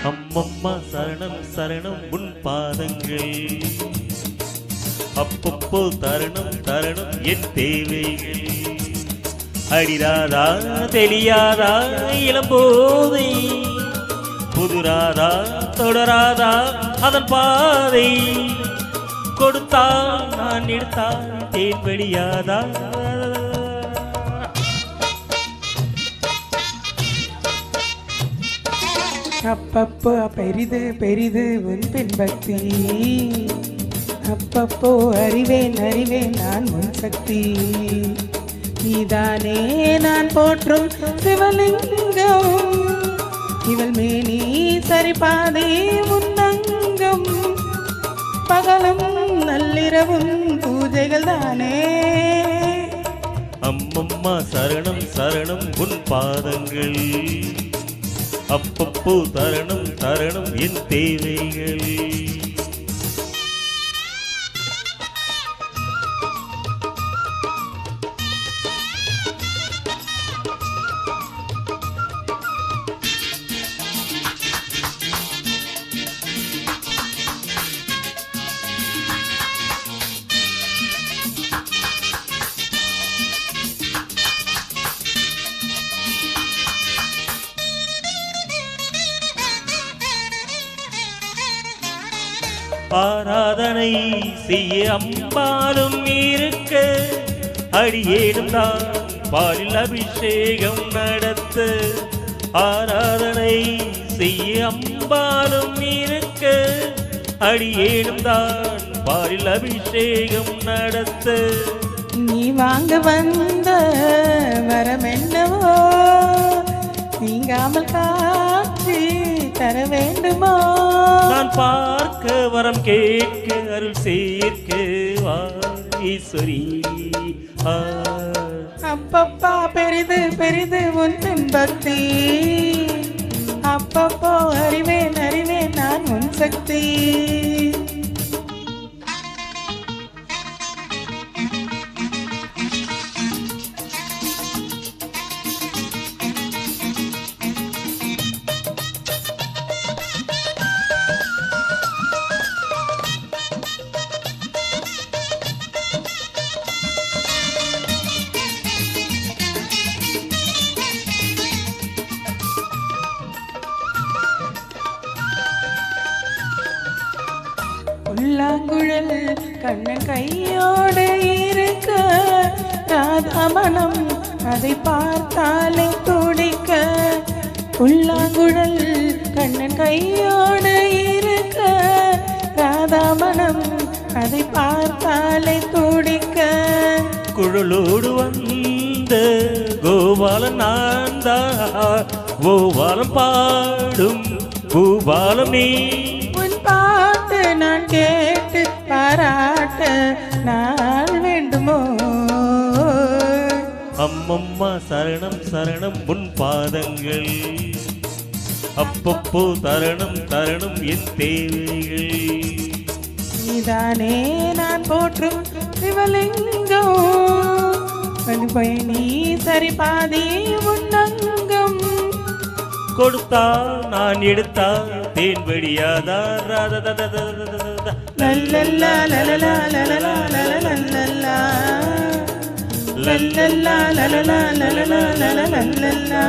அம்மம்மா சரணம் சரணம் உன் பாதங்கள் அப்பப்போ தருணம் தருணம் என் தேவைகள் அடிராதா தெரியாதா இளம்போதை புதுராதா தொடராதா அதன் பாதை கொடுத்தான் நான் எடுத்தான் தேன் வெளியாதா அப்பப்போ பெரிது பெரிது உன் பின்பக்தி அப்பப்போ அறிவேன் அறிவேன் நான் உன் சக்தி நீதானே நான் போற்றும் சிவலிங்கம் இவள் மேனி சரிபாதே உன்னங்கம் பகலும் நள்ளிரவும் பூஜைகள் தானே அம்மம்மா சரணம் சரணம் உன் பாதங்கள் அப்பப்போ தருணம் தருணம் என் தேவைகள் ஆராதனை செய்ய அம்பாலும் இருக்க அடியேடும் தான் பாலில் அபிஷேகம் நடத்த ஆராதனை செய்ய அம்பாலும் இருக்க அடியேடும் தான் பாலில் அபிஷேகம் நடத்த நீ வாங்க வந்த வரமென்னவோ நீங்காமல் காட்சி தர வேண்டுமோ நான் பார்க்க வரம் கேட்க அருள் சேர்க்க வா ஈஸ்வரி அப்பப்பா பெரிது பெரிது உன் பக்தி அப்பப்போ அறிவேன் அறிவேன் நான் உன் சக்தி புல்லாங்குழல் கண்ணன் கையோடு இருக்க ராதாமணம் அதை பார்த்தாலே துடிக்க புல்லாங்குழல் கண்ணன் கையோடு இருக்க ராதாமணம் அதை பார்த்தாலே துடிக்க குழலோடு வந்த கோபாலன் நான் தான் கோபாலம் பாடும் பூபாலம் நீ பாட்டு நான் கேட்டு பாராட்ட நாள் வேண்டுமோ அம்மம்மா சரணம் சரணம் உன் பாதங்கள் அப்பப்போ தருணம் தருணம் என் தேவைகள் நீதானே நான் போற்றும் சிவலிங்கம் நீ சரிபாதி உன்னங்கம் கொடுத்தால் நான் எடுத்தால் தேன் வழியாதா லல்லல்லா லலலா லலலா லலலல்லா லல்லல்லா லலலா லலலா லலலல்லா